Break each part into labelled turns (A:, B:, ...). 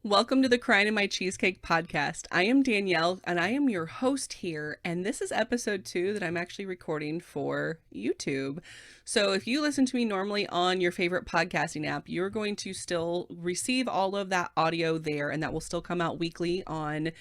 A: Welcome to the Crying in My Cheesecake podcast. I am Danielle and I am your host here. And this is episode 2 that I'm actually recording for YouTube. So if you listen to me normally on your favorite podcasting app, you're going to still receive all of that audio there, and that will still come out weekly on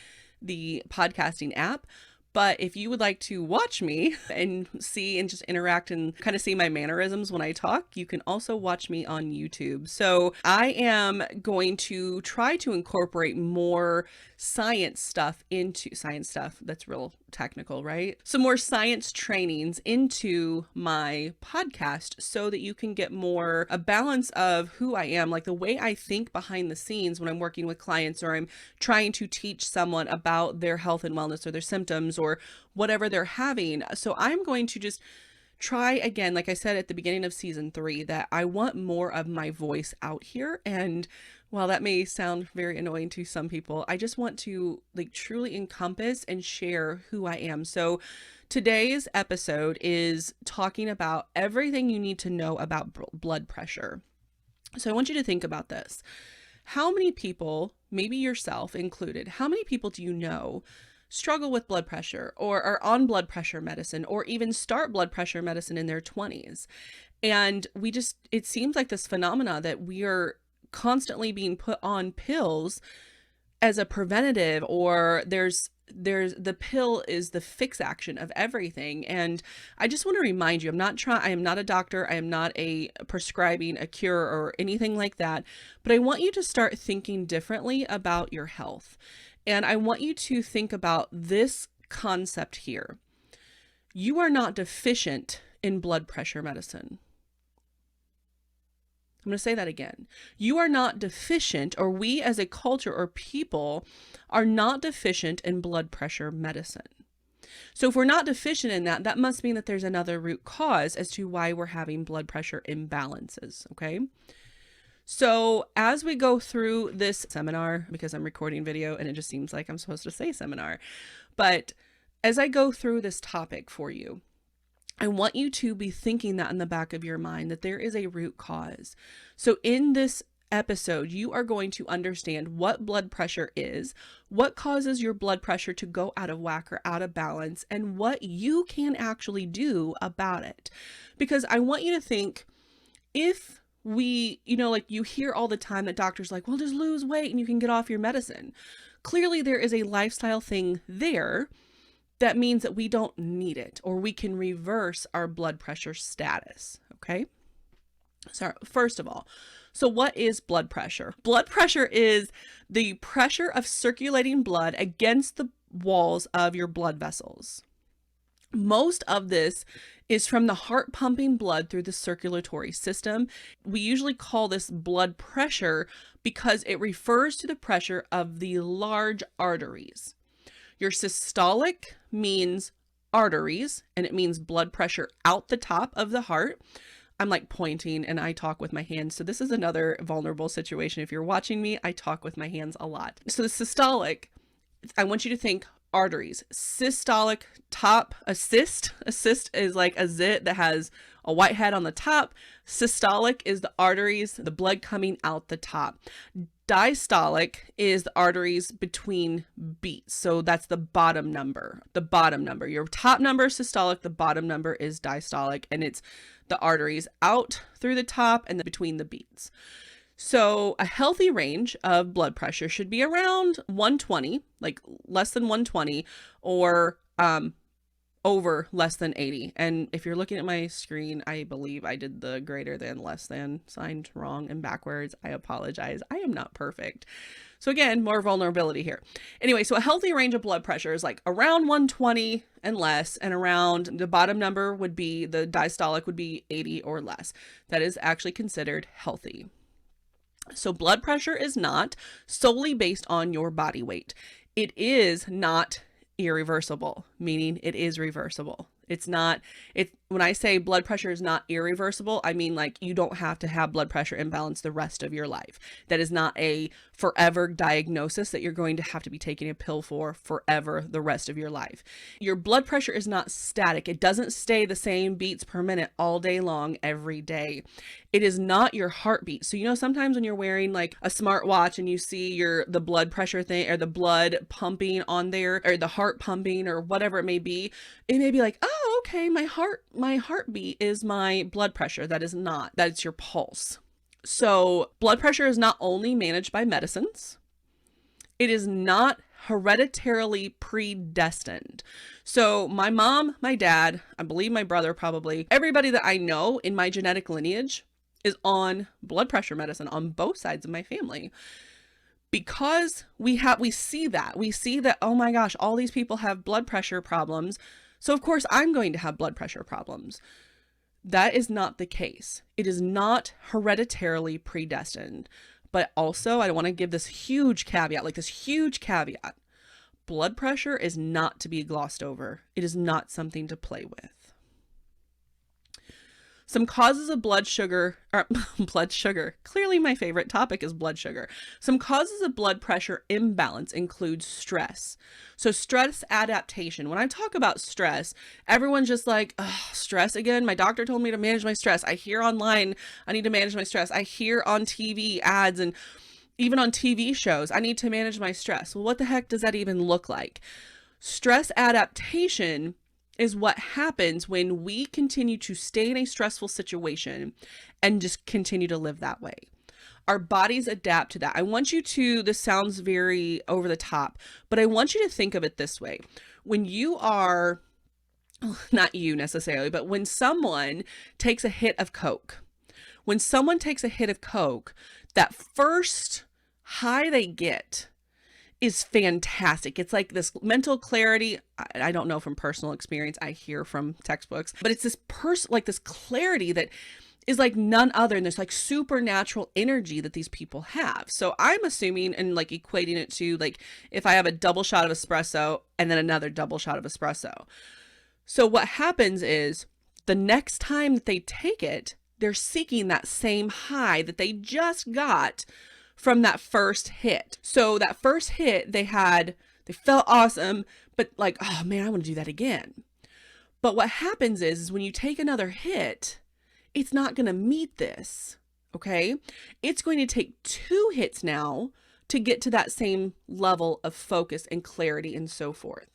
A: the podcasting app. But if you would like to watch me and see and just interact and kind of see my mannerisms when I talk, you can also watch me on YouTube. So I am going to try to incorporate more science stuff. That's real technical, right? Some more science trainings into my podcast so that you can get more a balance of who I am, like the way I think behind the scenes when I'm working with clients or I'm trying to teach someone about their health and wellness or their symptoms or whatever they're having. So I'm going to just try again, like I said at the beginning of season 3, that I want more of my voice out here. And while that may sound very annoying to some people, I just want to truly encompass and share who I am. So today's episode is talking about everything you need to know about blood pressure. So I want you to think about this. How many people, maybe yourself included, how many people do you know struggle with blood pressure or are on blood pressure medicine or even start blood pressure medicine in their 20s? And it seems like this phenomena that we are constantly being put on pills as a preventative, or there's the pill is the fix action of everything. And I just want to remind you, I am not a doctor. I am not prescribing a cure or anything like that, but I want you to start thinking differently about your health. And I want you to think about this concept here. You are not deficient in blood pressure medicine. I'm going to say that again. You are not deficient, or we as a culture or people are not deficient in blood pressure medicine. So if we're not deficient in that, that must mean that there's another root cause as to why we're having blood pressure imbalances, okay? So as we go through this seminar, because I'm recording video and it just seems like I'm supposed to say seminar, but as I go through this topic for you, I want you to be thinking that in the back of your mind, that there is a root cause. So in this episode, you are going to understand what blood pressure is, what causes your blood pressure to go out of whack or out of balance, and what you can actually do about it. Because I want you to think, if you hear all the time that doctors well, just lose weight and you can get off your medicine. Clearly there is a lifestyle thing there that means that we don't need it, or we can reverse our blood pressure status. Okay. So first of all, so what is blood pressure? Blood pressure is the pressure of circulating blood against the walls of your blood vessels. Most of this is from the heart pumping blood through the circulatory system. We usually call this blood pressure because it refers to the pressure of the large arteries. Your systolic means arteries, and it means blood pressure out the top of the heart. I'm pointing and I talk with my hands. So this is another vulnerable situation. If you're watching me, I talk with my hands a lot. So the systolic, I want you to think arteries. Systolic top, a cyst is like a zit that has a white head on the top. Systolic is the arteries, the blood coming out the top. Diastolic is the arteries between beats. So that's the bottom number. Your top number is systolic, the bottom number is diastolic, and it's the arteries out through the top and between the beats. So a healthy range of blood pressure should be around 120, less than 120, or over less than 80. And if you're looking at my screen, I believe I did the greater than less than sign wrong and backwards. I apologize. I am not perfect. So again, more vulnerability here. Anyway, so a healthy range of blood pressure is around 120 and less, and around the bottom number would be, the diastolic would be 80 or less. That is actually considered healthy. So blood pressure is not solely based on your body weight. It is not irreversible, meaning it is reversible. When I say blood pressure is not irreversible, I mean like you don't have to have blood pressure imbalance the rest of your life. That is not a forever diagnosis that you're going to have to be taking a pill for forever the rest of your life. Your blood pressure is not static. It doesn't stay the same beats per minute all day long every day. It is not your heartbeat. So, you know, sometimes when you're wearing like a smartwatch and you see the blood pressure thing or the blood pumping on there or the heart pumping or whatever it may be like, oh, okay, my heartbeat is my blood pressure. That is not. That's your pulse. So blood pressure is not only managed by medicines, it is not hereditarily predestined. So my mom, my dad, I believe my brother probably, everybody that I know in my genetic lineage is on blood pressure medicine on both sides of my family. Because we see that, oh my gosh, all these people have blood pressure problems. So of course I'm going to have blood pressure problems. That is not the case. It is not hereditarily predestined. But also, I want to give this huge caveat, blood pressure is not to be glossed over. It is not something to play with. Some causes of blood sugar, clearly my favorite topic is blood sugar. Some causes of blood pressure imbalance include stress. So stress adaptation. When I talk about stress, everyone's just like, oh, stress again? My doctor told me to manage my stress. I hear online, I need to manage my stress. I hear on TV ads and even on TV shows, I need to manage my stress. Well, what the heck does that even look like? Stress adaptation is what happens when we continue to stay in a stressful situation and just continue to live that way. Our bodies adapt to that. I want you to, this sounds very over the top, but I want you to think of it this way. When you are, not you necessarily, but when someone takes a hit of Coke, that first high they get is fantastic. It's like this mental clarity. I don't know from personal experience. I hear from textbooks, but it's this this clarity that is like none other than this like supernatural energy that these people have. So I'm assuming and like equating it to like if I have a double shot of espresso and then another double shot of espresso. So what happens is the next time that they take it, they're seeking that same high that they just got from that first hit. So that first hit they felt awesome, but like, oh man, I want to do that again. But what happens is when you take another hit, it's not going to meet this. Okay. It's going to take 2 hits now to get to that same level of focus and clarity and so forth.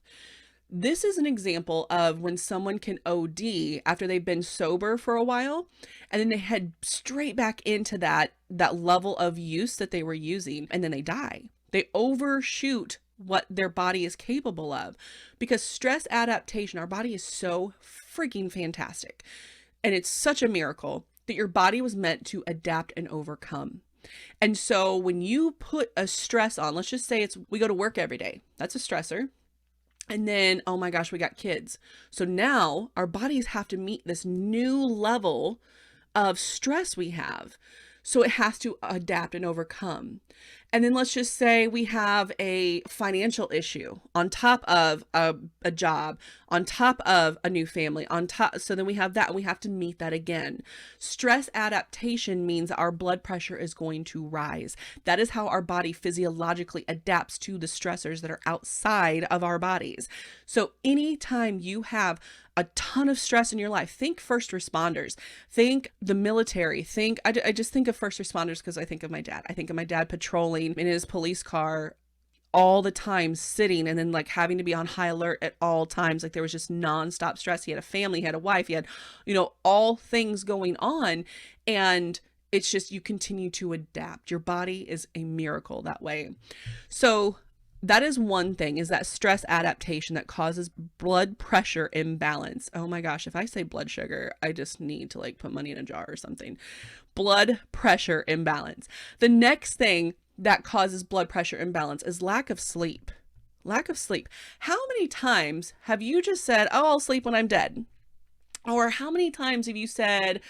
A: This is an example of when someone can OD after they've been sober for a while, and then they head straight back into that level of use that they were using, and then they die. They overshoot what their body is capable of because stress adaptation, our body is so freaking fantastic. And it's such a miracle that your body was meant to adapt and overcome. And so when you put a stress on, let's just say we go to work every day. That's a stressor. And then, oh my gosh, we got kids. So now our bodies have to meet this new level of stress we have. So it has to adapt and overcome. And then let's just say we have a financial issue on top of a job, on top of a new family, so then we have that and we have to meet that again. Stress adaptation means our blood pressure is going to rise. That is how our body physiologically adapts to the stressors that are outside of our bodies. So anytime you have a ton of stress in your life, think first responders, think the military, I just think of first responders because I think of my dad. I think of my dad patrolling in his police car all the time, sitting and then like having to be on high alert at all times. Like there was just nonstop stress. He had a family, he had a wife, he had, all things going on. And it's just, you continue to adapt. Your body is a miracle that way. So that is one thing, is that stress adaptation that causes blood pressure imbalance. Oh my gosh, if I say blood sugar, I just need to like put money in a jar or something. Blood pressure imbalance. The next thing that causes blood pressure imbalance is lack of sleep. Lack of sleep. How many times have you just said, oh, I'll sleep when I'm dead? Or how many times have you said,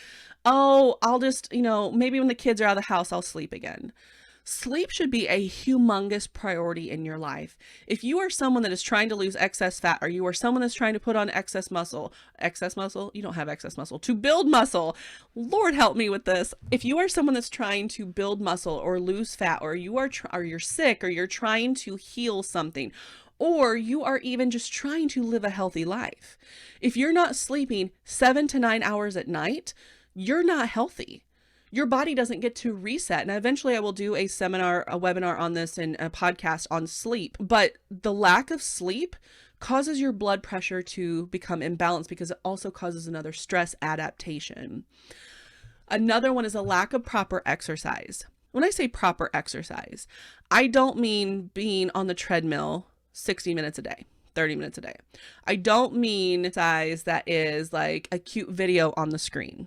A: oh, I'll just, maybe when the kids are out of the house, I'll sleep again. Sleep should be a humongous priority in your life. If you are someone that is trying to lose excess fat, or you are someone that's trying to put on excess muscle, you don't have excess muscle, to build muscle. Lord help me with this. If you are someone that's trying to build muscle or lose fat, or you're sick, or you're trying to heal something, or you are even just trying to live a healthy life, if you're not sleeping 7 to 9 hours at night, you're not healthy. Your body doesn't get to reset. And eventually I will do a webinar on this, and a podcast on sleep. But the lack of sleep causes your blood pressure to become imbalanced, because it also causes another stress adaptation. Another one is a lack of proper exercise. When I say proper exercise, I don't mean being on the treadmill 60 minutes a day, 30 minutes a day. I don't mean exercise that is like a cute video on the screen.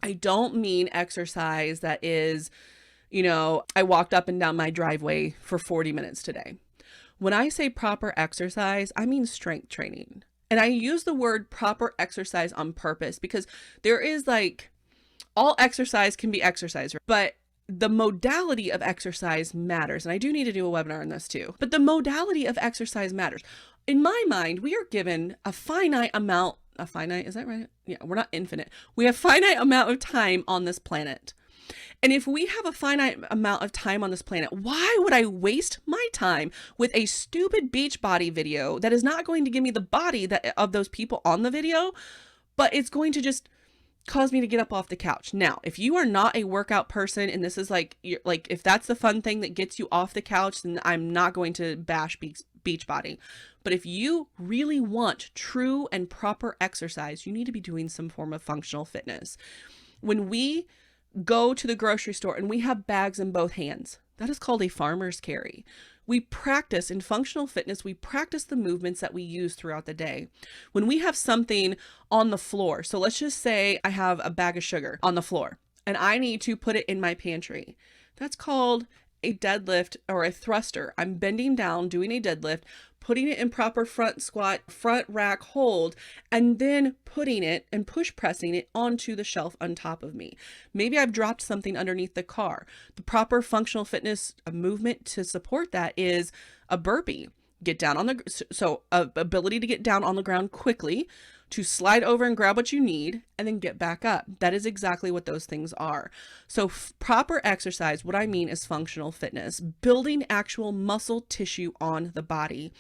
A: I don't mean exercise that is, I walked up and down my driveway for 40 minutes today. When I say proper exercise, I mean strength training. And I use the word proper exercise on purpose, because there is all exercise can be exercise, but the modality of exercise matters. And I do need to do a webinar on this too, but the modality of exercise matters. In my mind, we are given a finite amount. Is that right? Yeah, we're not infinite. We have finite amount of time on this planet. And if we have a finite amount of time on this planet, why would I waste my time with a stupid beach body video that is not going to give me the body of those people on the video, but it's going to just cause me to get up off the couch? Now, if you are not a workout person, and this is if that's the fun thing that gets you off the couch, then I'm not going to bash beach body. But if you really want true and proper exercise, you need to be doing some form of functional fitness. When we go to the grocery store and we have bags in both hands, that is called a farmer's carry. We practice in functional fitness, we practice the movements that we use throughout the day. When we have something on the floor, so let's just say I have a bag of sugar on the floor and I need to put it in my pantry. That's called a deadlift or a thruster. I'm bending down, doing a deadlift, putting it in proper front squat, front rack hold, and then putting it and push pressing it onto the shelf on top of me. Maybe I've dropped something underneath the car. The proper functional fitness movement to support that is a burpee. Get down on the, ability to get down on the ground quickly, to slide over and grab what you need, and then get back up. That is exactly what those things are. So proper exercise, what I mean is functional fitness, building actual muscle tissue on the body.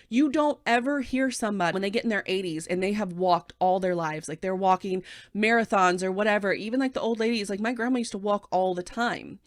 A: You don't ever hear somebody when they get in their 80s and they have walked all their lives, like they're walking marathons or whatever, even like the old ladies, like my grandma used to walk all the time.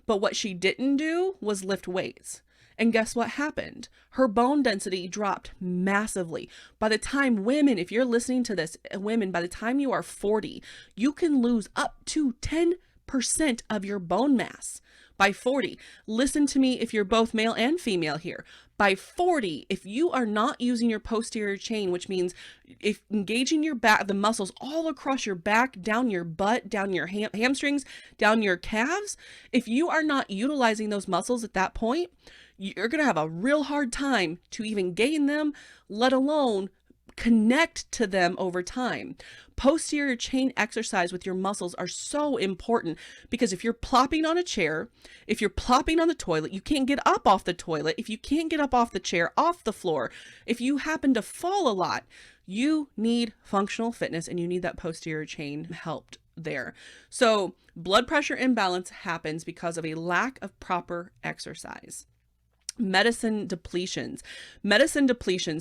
A: But what she didn't do was lift weights. And guess what happened? Her bone density dropped massively. By the time women, if you're listening to this, women, by the time you are 40, you can lose up to 10% of your bone mass. By 40, listen to me if you're both male and female here. By 40, if you are not using your posterior chain, which means if engaging your back, the muscles all across your back, down your butt, down your hamstrings, down your calves, if you are not utilizing those muscles at that point, you're going to have a real hard time to even gain them, let alone connect to them over time. Posterior chain exercise with your muscles are so important, because if you're plopping on a chair, if you're plopping on the toilet, you can't get up off the toilet. If you can't get up off the chair, off the floor, if you happen to fall a lot, you need functional fitness and you need that posterior chain helped there. So blood pressure imbalance happens because of a lack of proper exercise. Medicine depletions.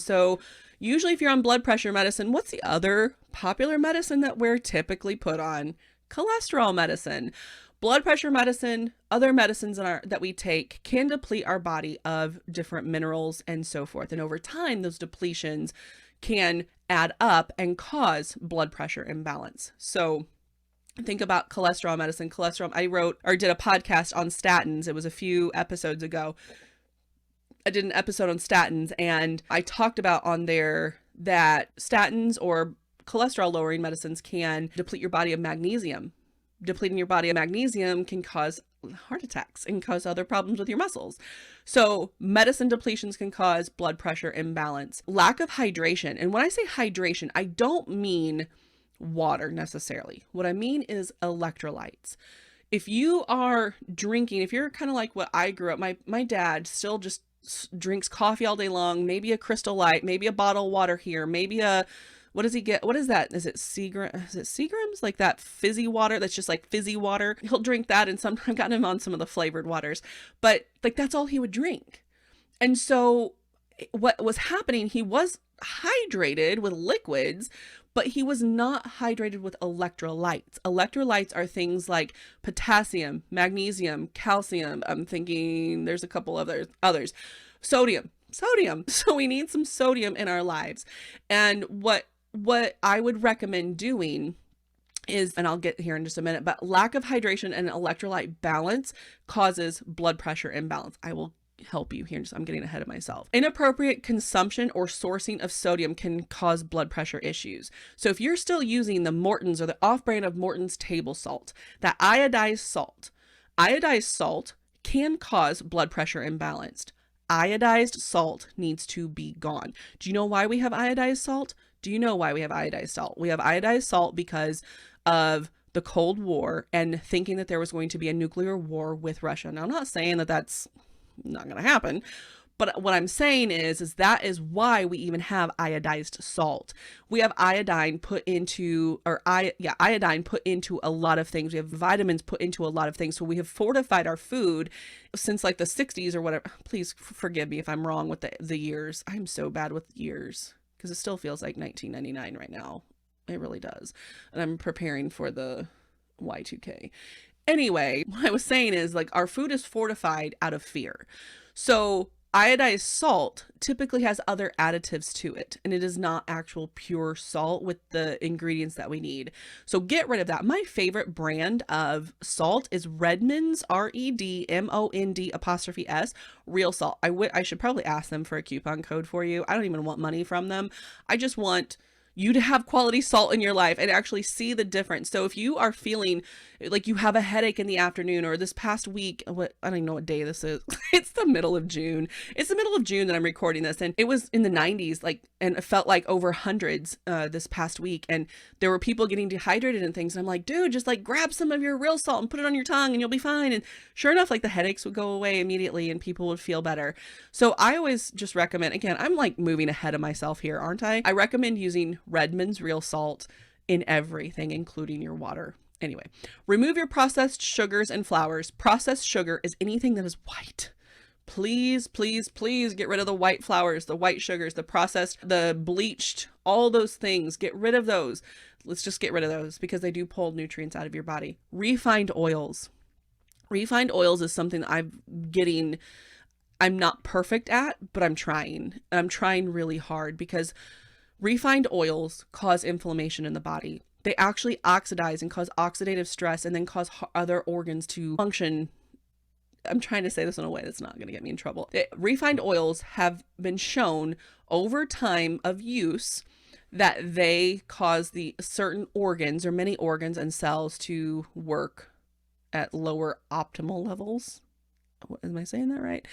A: So usually if you're on blood pressure medicine, what's the other popular medicine that we're typically put on? Cholesterol medicine. Blood pressure medicine, other medicines that we take can deplete our body of different minerals and so forth. And over time, those depletions can add up and cause blood pressure imbalance. So think about cholesterol medicine. I wrote or did a podcast on statins. It was a few episodes ago. I did an episode on statins, and I talked about on there that statins or cholesterol lowering medicines can deplete your body of magnesium. Depleting your body of magnesium can cause heart attacks and cause other problems with your muscles. So medicine depletions can cause blood pressure imbalance. Lack of hydration. And when I say hydration, I don't mean water necessarily. What I mean is electrolytes. If you are drinking, if you're kind of like what I grew up, my dad still just drinks coffee all day long, maybe a Crystal Light, maybe a bottle of water here, maybe a, what does he get? What is that? Is it Seagram's? Like that fizzy water that's just like fizzy water. He'll drink that, and sometimes I've gotten him on some of the flavored waters, but like that's all he would drink. And so what was happening, he was hydrated with liquids, but he was not hydrated with electrolytes. Electrolytes are things like potassium, magnesium, calcium. I'm thinking there's a couple others. Sodium. So we need some sodium in our lives. And what I would recommend doing is, and I'll get here in just a minute, but lack of hydration and electrolyte balance causes blood pressure imbalance. I will help you here. I'm getting ahead of myself. Inappropriate consumption or sourcing of sodium can cause blood pressure issues. So if you're still using the Morton's or the off-brand of Morton's table salt, that iodized salt can cause blood pressure imbalanced. Iodized salt needs to be gone. Do you know why we have iodized salt? We have iodized salt because of the Cold War and thinking that there was going to be a nuclear war with Russia. Now, I'm not saying that that's not going to happen, but what I'm saying is that is why we even have iodized salt. We have iodine put into, iodine put into a lot of things. We have vitamins put into a lot of things. So we have fortified our food since like the 60s or whatever. Please forgive me if I'm wrong with the years. I'm so bad with years because it still feels like 1999 right now. It really does. And I'm preparing for the Y2K. Anyway, what I was saying is like our food is fortified out of fear. So iodized salt typically has other additives to it, and it is not actual pure salt with the ingredients that we need. So get rid of that. My favorite brand of salt is Redmond's, REDMOND''S, real salt. I should probably ask them for a coupon code for you. I don't even want money from them. I just want you to have quality salt in your life and actually see the difference. So if you are feeling like you have a headache in the afternoon, or this past week, I don't even know what day this is. It's the middle of June. It's the middle of June that I'm recording this, and it was in the 90s, and it felt like over hundreds this past week, and there were people getting dehydrated and things. And I'm like, dude, just like grab some of your real salt and put it on your tongue and you'll be fine. And sure enough, like the headaches would go away immediately and people would feel better. So I always just recommend, again, I'm like moving ahead of myself here, aren't I? I recommend using Redmond's real salt in everything, including your water. Anyway, remove your processed sugars and flours. Processed sugar is anything that is white. Please, please, please get rid of the white flours, the white sugars, the processed, the bleached, all those things. Get rid of those. Let's just get rid of those because they do pull nutrients out of your body. Refined oils. Refined oils is something I'm not perfect at, but I'm trying. And I'm trying really hard because refined oils cause inflammation in the body. They actually oxidize and cause oxidative stress and then cause other organs to function. I'm trying to say this in a way that's not going to get me in trouble. Refined oils have been shown over time of use that they cause the certain organs or many organs and cells to work at lower optimal levels. Am I saying that right?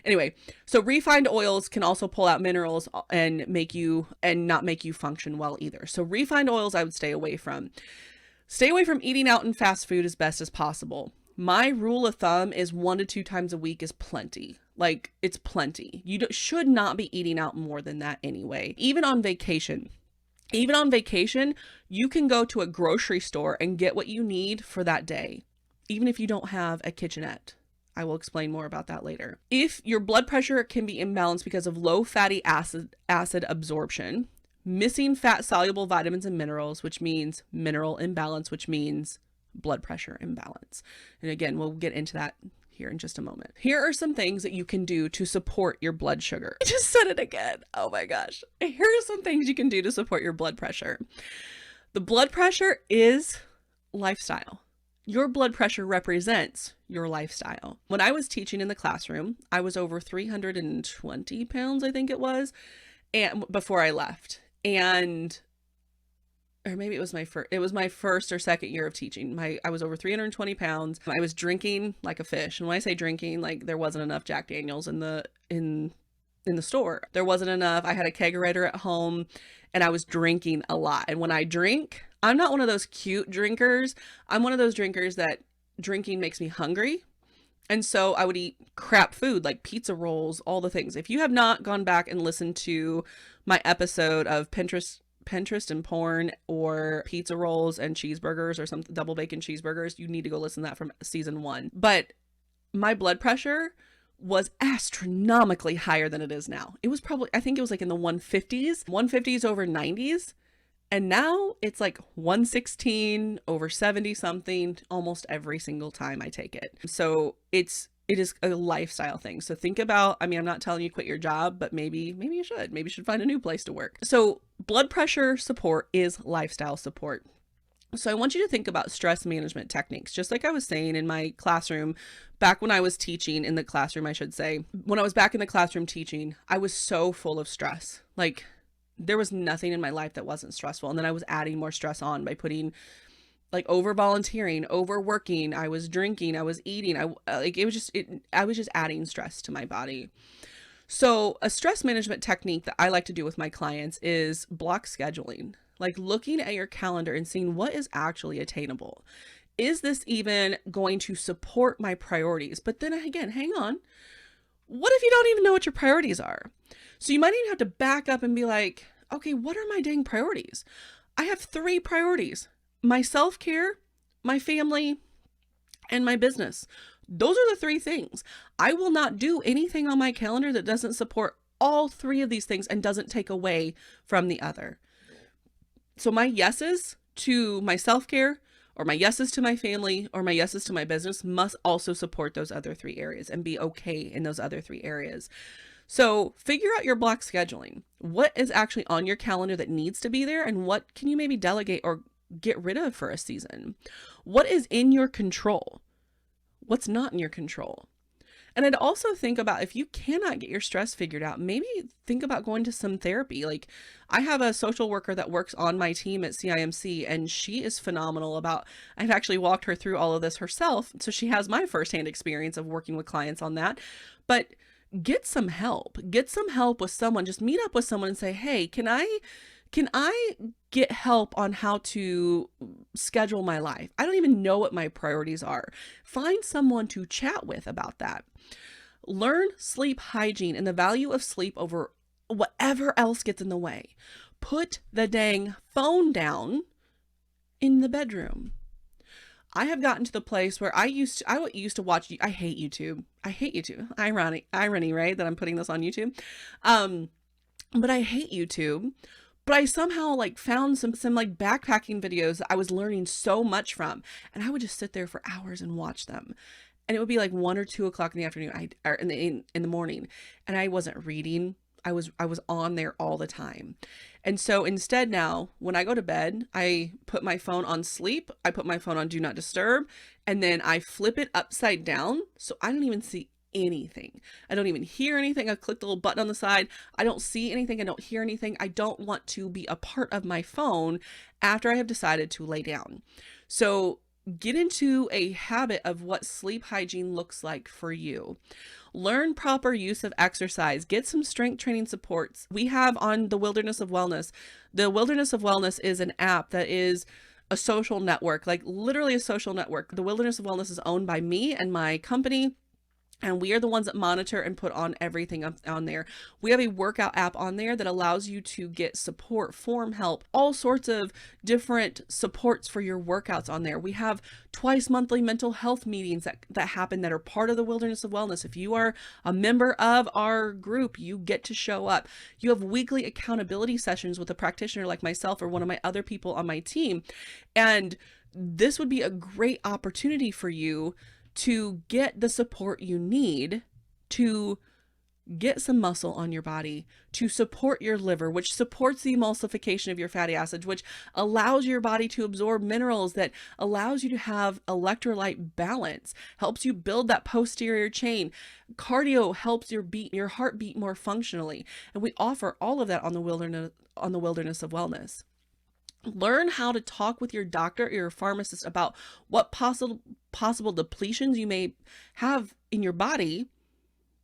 A: Anyway, so refined oils can also pull out minerals and not make you function well either. So refined oils I would stay away from. Stay away from eating out in fast food as best as possible. My rule of thumb is 1 to 2 times a week is plenty. Like, it's plenty. You should not be eating out more than that anyway. Even on vacation, you can go to a grocery store and get what you need for that day, even if you don't have a kitchenette. I will explain more about that later. If your blood pressure can be imbalanced because of low fatty acid absorption, missing fat-soluble vitamins and minerals, which means mineral imbalance, which means blood pressure imbalance. And again, we'll get into that here in just a moment. Here are some things that you can do to support your blood sugar. I just said it again. Oh my gosh. Here are some things you can do to support your blood pressure. The blood pressure is lifestyle. Your blood pressure represents your lifestyle. When I was teaching in the classroom, I was over 320 pounds, I think it was, and before I left. Or maybe it was my first or second year of teaching. I was over 320 pounds. I was drinking like a fish. And when I say drinking, like there wasn't enough Jack Daniels in the store. There wasn't enough. I had a kegerator at home and I was drinking a lot. And when I drink, I'm not one of those cute drinkers. I'm one of those drinkers that drinking makes me hungry. And so I would eat crap food like pizza rolls, all the things. If you have not gone back and listened to my episode of Pinterest and porn, or pizza rolls and cheeseburgers, or some double bacon cheeseburgers, you need to go listen to that from season 1. But my blood pressure was astronomically higher than it is now. It was probably, I think it was like in the 150s over 90s. And now it's like 116 over 70 something almost every single time I take it. So it is a lifestyle thing. So think about, I mean, I'm not telling you quit your job, but maybe you should. Maybe you should find a new place to work. So blood pressure support is lifestyle support. So I want you to think about stress management techniques. Just like I was saying in my classroom, back when I was teaching in the classroom, I should say, when I was back in the classroom teaching, I was so full of stress. Like, there was nothing in my life that wasn't stressful. And then I was adding more stress on by putting like over volunteering, overworking. I was drinking, I was eating. I was just adding stress to my body. So a stress management technique that I like to do with my clients is block scheduling, like looking at your calendar and seeing what is actually attainable. Is this even going to support my priorities? But then again, hang on. What if you don't even know what your priorities are? So you might even have to back up and be like, okay, what are my dang priorities? I have 3 priorities: my self-care, my family, and my business. Those are the 3 things. I will not do anything on my calendar that doesn't support all 3 of these things and doesn't take away from the other. So my yeses to my self-care, or my yeses to my family, or my yeses to my business must also support those other 3 areas and be okay in those other 3 areas. So figure out your block scheduling. What is actually on your calendar that needs to be there, and what can you maybe delegate or get rid of for a season? What is in your control? What's not in your control? And I'd also think about, if you cannot get your stress figured out, maybe think about going to some therapy. Like, I have a social worker that works on my team at CIMC, and she is phenomenal about, I've actually walked her through all of this herself. So she has my firsthand experience of working with clients on that. But get some help with someone. Just meet up with someone and say, hey, can I get help on how to schedule my life? I don't even know what my priorities are. Find someone to chat with about that. Learn sleep hygiene and the value of sleep over whatever else gets in the way. Put the dang phone down in the bedroom. I have gotten to the place where I used to watch, I hate YouTube. Irony, right? That I'm putting this on YouTube. But I hate YouTube. But I somehow like found some like backpacking videos that I was learning so much from, and I would just sit there for hours and watch them. And it would be like 1 or 2 o'clock in the afternoon, or in the morning, and I wasn't reading. I was on there all the time. And so instead now, when I go to bed, I put my phone on sleep. I put my phone on do not disturb, and then I flip it upside down so I don't even see anything. I don't even hear anything. I click the little button on the side. I don't see anything. I don't hear anything. I don't want to be a part of my phone after I have decided to lay down. So get into a habit of what sleep hygiene looks like for you. Learn proper use of exercise. Get some strength training supports. We have on the Wilderness of Wellness. The Wilderness of Wellness is an app that is a social network, like literally a social network. The Wilderness of Wellness is owned by me and my company, and we are the ones that monitor and put on everything on there. We have a workout app on there that allows you to get support, form help, all sorts of different supports for your workouts on there. We have twice monthly mental health meetings that happen that are part of the Wilderness of Wellness. If you are a member of our group, you get to show up. You have weekly accountability sessions with a practitioner like myself or one of my other people on my team. And this would be a great opportunity for you to get the support you need to get some muscle on your body, to support your liver, which supports the emulsification of your fatty acids, which allows your body to absorb minerals, that allows you to have electrolyte balance, helps you build that posterior chain. Cardio helps your heart beat more functionally. And we offer all of that on the Wilderness of Wellness. Learn how to talk with your doctor or your pharmacist about what possible depletions you may have in your body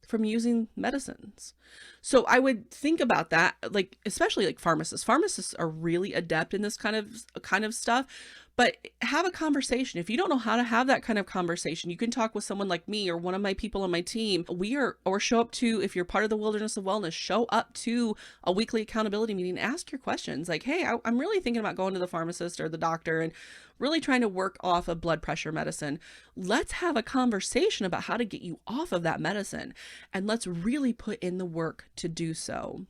A: from using medicines. So I would think about that, like especially like pharmacists. Pharmacists are really adept in this kind of stuff. But have a conversation. If you don't know how to have that kind of conversation, you can talk with someone like me or one of my people on my team. Or show up to, if you're part of the Wilderness of Wellness, show up to a weekly accountability meeting, ask your questions like, hey, I'm really thinking about going to the pharmacist or the doctor and really trying to work off of blood pressure medicine. Let's have a conversation about how to get you off of that medicine. And let's really put in the work to do so.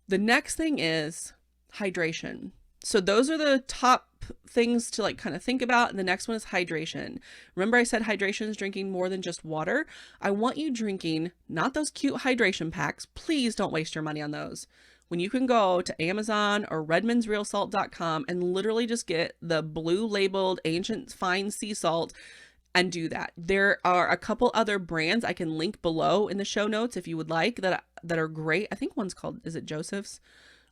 A: The next thing is hydration. So those are the top things to like kind of think about. And the next one is hydration. Remember I said hydration is drinking more than just water. I want you drinking not those cute hydration packs. Please don't waste your money on those. When you can go to Amazon or redmondsrealsalt.com and literally just get the blue labeled ancient fine sea salt and do that. There are a couple other brands I can link below in the show notes if you would like that are great. I think one's called, is it Joseph's?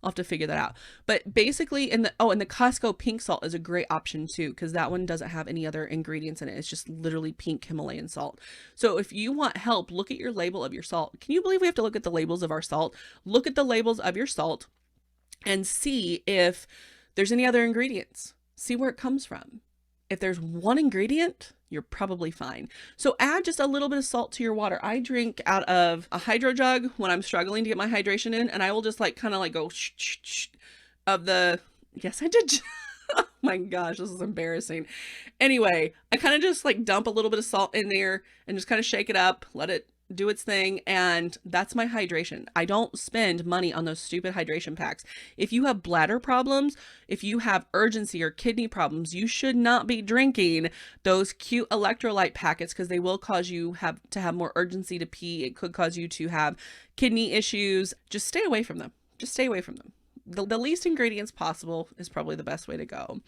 A: I'll have to figure that out. But basically and the Costco pink salt is a great option too, because that one doesn't have any other ingredients in it. It's just literally pink Himalayan salt. So if you want help, look at your label of your salt. Can you believe we have to look at the labels of our salt? Look at the labels of your salt and see if there's any other ingredients. See where it comes from. If there's one ingredient, you're probably fine. So add just a little bit of salt to your water. I drink out of a hydro jug when I'm struggling to get my hydration in, and I will just like kind of like go of the, yes, I did. Oh my gosh, this is embarrassing. Anyway, I kind of just like dump a little bit of salt in there and just kind of shake it up, let it do its thing. And that's my hydration. I don't spend money on those stupid hydration packs. If you have bladder problems, if you have urgency or kidney problems, you should not be drinking those cute electrolyte packets because they will cause you to have more urgency to pee. It could cause you to have kidney issues. Just stay away from them. Just stay away from them. The least ingredients possible is probably the best way to go.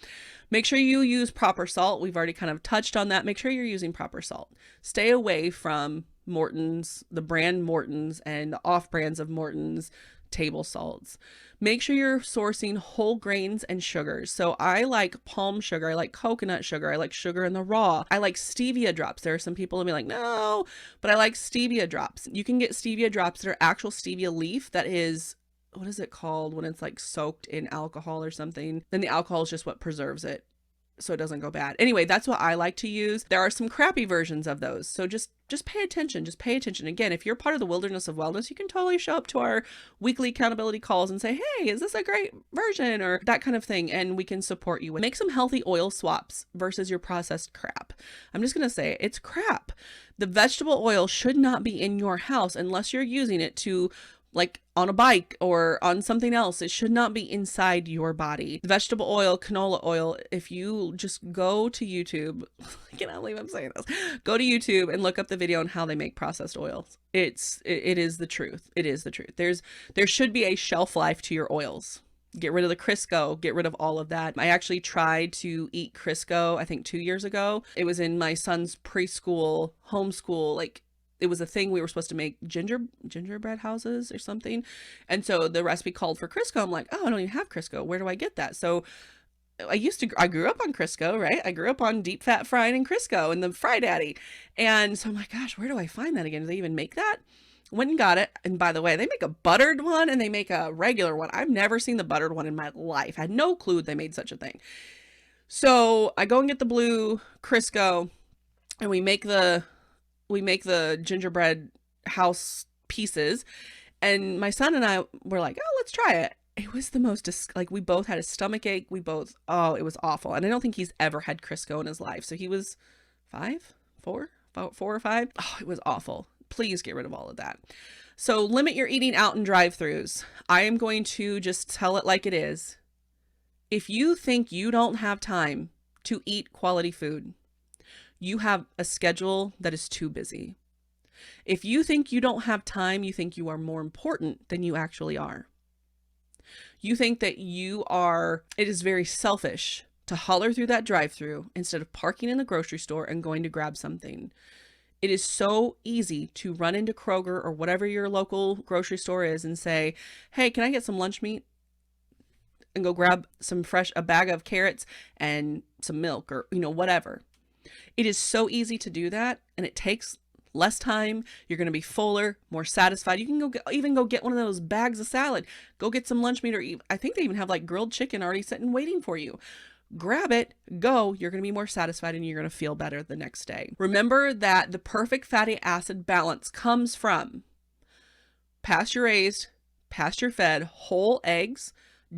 A: Make sure you use proper salt. We've already kind of touched on that. Make sure you're using proper salt. Stay away from Morton's, the brand Morton's and the off brands of Morton's table salts. Make sure you're sourcing whole grains and sugars. So I like palm sugar. I like coconut sugar. I like sugar in the raw. I like stevia drops. There are some people that be like, no, but I like stevia drops. You can get stevia drops that are actual stevia leaf that is, what is it called when it's like soaked in alcohol or something? Then the alcohol is just what preserves it so it doesn't go bad. Anyway, that's what I like to use. There are some crappy versions of those. So just pay attention. Just pay attention. Again, if you're part of the Wilderness of Wellness, you can totally show up to our weekly accountability calls and say, hey, is this a great version or that kind of thing? And we can support you. Make some healthy oil swaps versus your processed crap. I'm just going to say it's crap. The vegetable oil should not be in your house unless you're using it to like on a bike or on something else. It should not be inside your body. Vegetable oil, canola oil, if you just go to YouTube, I cannot believe I'm saying this, go to YouTube and look up the video on how they make processed oils. It is the truth. It is the truth. There should be a shelf life to your oils. Get rid of the Crisco, get rid of all of that. I actually tried to eat Crisco, I think 2 years ago. It was in my son's preschool, homeschool, like it was a thing. We were supposed to make gingerbread houses or something. And so the recipe called for Crisco. I'm like, oh, I don't even have Crisco. Where do I get that? So I grew up on Crisco, right? I grew up on deep fat frying and Crisco and the Fry Daddy. And so I'm like, gosh, where do I find that again? Do they even make that? Went and got it. And by the way, they make a buttered one and they make a regular one. I've never seen the buttered one in my life. I had no clue they made such a thing. So I go and get the blue Crisco and we make the gingerbread house pieces, and my son and I were like, oh, let's try it. It was the most, like, we both had a stomach ache. It was awful. And I don't think he's ever had Crisco in his life. So he was 4 or 5. Oh, it was awful. Please get rid of all of that. So limit your eating out in drive-thrus. I am going to just tell it like it is. If you think you don't have time to eat quality food, you have a schedule that is too busy. If you think you don't have time, you think you are more important than you actually are. You think that it is very selfish to holler through that drive-thru instead of parking in the grocery store and going to grab something. It is so easy to run into Kroger or whatever your local grocery store is and say, hey, can I get some lunch meat? And go grab a bag of carrots and some milk or, whatever. It is so easy to do that, and it takes less time. You're going to be fuller, more satisfied. You can even go get one of those bags of salad. Go get some lunch meat, or I think they even have like grilled chicken already sitting waiting for you. Grab it, go. You're going to be more satisfied and you're going to feel better the next day. Remember that the perfect fatty acid balance comes from pasture raised, pasture fed whole eggs,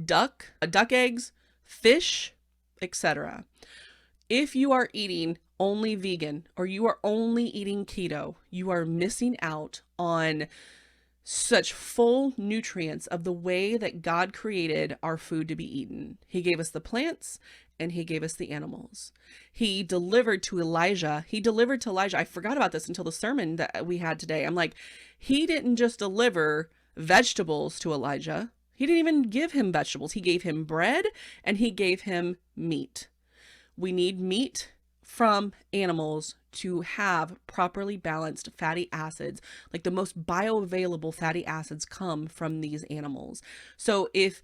A: duck eggs, fish, etc. If you are eating only vegan or you are only eating keto, you are missing out on such full nutrients of the way that God created our food to be eaten. He gave us the plants and he gave us the animals. He delivered to Elijah. I forgot about this until the sermon that we had today. I'm like, he didn't just deliver vegetables to Elijah. He didn't even give him vegetables. He gave him bread and he gave him meat. We need meat from animals to have properly balanced fatty acids. Like the most bioavailable fatty acids come from these animals. So if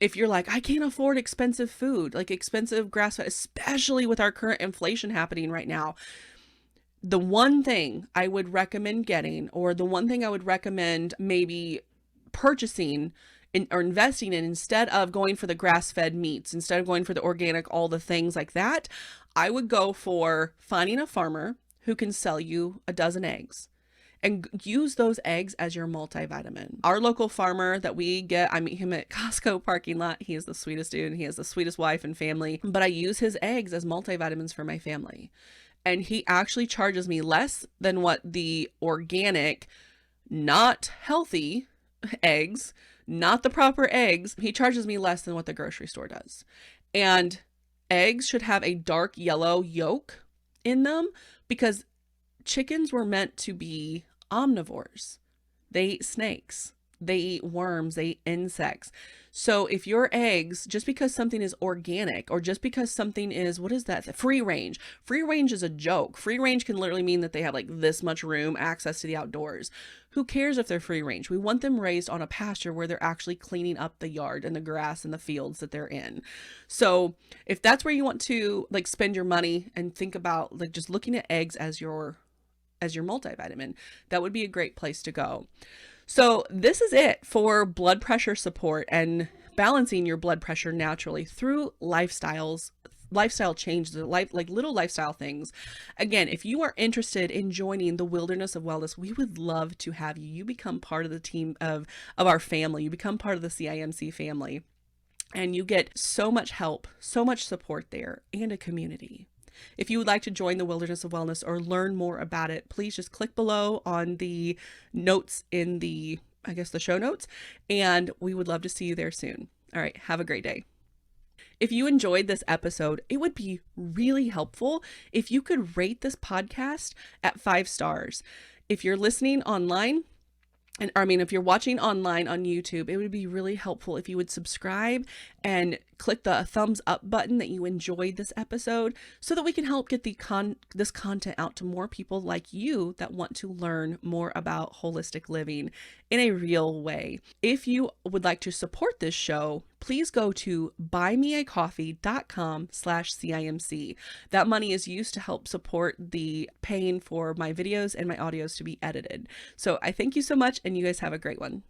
A: you're like, I can't afford expensive food, like expensive grass fed, especially with our current inflation happening right now, the one thing I would recommend getting, or the one thing I would recommend maybe purchasing or investing in, instead of going for the grass-fed meats, instead of going for the organic, all the things like that, I would go for finding a farmer who can sell you a dozen eggs and use those eggs as your multivitamin. Our local farmer that we get, I meet him at Costco parking lot. He is the sweetest dude. He has the sweetest wife and family, but I use his eggs as multivitamins for my family. And he actually charges me less than what the organic, not healthy eggs, not the proper eggs. He charges me less than what the grocery store does. And eggs should have a dark yellow yolk in them because chickens were meant to be omnivores. They eat snakes. They eat worms. They eat insects. So if your eggs, just because something is organic or just because something is, what is that? Free range. Free range is a joke. Free range can literally mean that they have like this much room, access to the outdoors. Who cares if they're free range? We want them raised on a pasture where they're actually cleaning up the yard and the grass and the fields that they're in. So if that's where you want to like spend your money and think about like just looking at eggs as your multivitamin, that would be a great place to go. So this is it for blood pressure support and balancing your blood pressure naturally through lifestyle changes, like little lifestyle things. Again, if you are interested in joining the Wilderness of Wellness, we would love to have you. You become part of the team of our family. You become part of the CIMC family, and you get so much help, so much support there, and a community. If you would like to join the Wilderness of Wellness or learn more about it, please just click below on the notes in the show notes, and we would love to see you there soon. All right, have a great day. If you enjoyed this episode, it would be really helpful if you could rate this podcast at 5 stars. If you're listening online, if you're watching online on YouTube, it would be really helpful if you would subscribe and click the thumbs up button that you enjoyed this episode so that we can help get this content out to more people like you that want to learn more about holistic living in a real way. If you would like to support this show, please go to buymeacoffee.com/CIMC. That money is used to help support the paying for my videos and my audios to be edited. So I thank you so much, and you guys have a great one.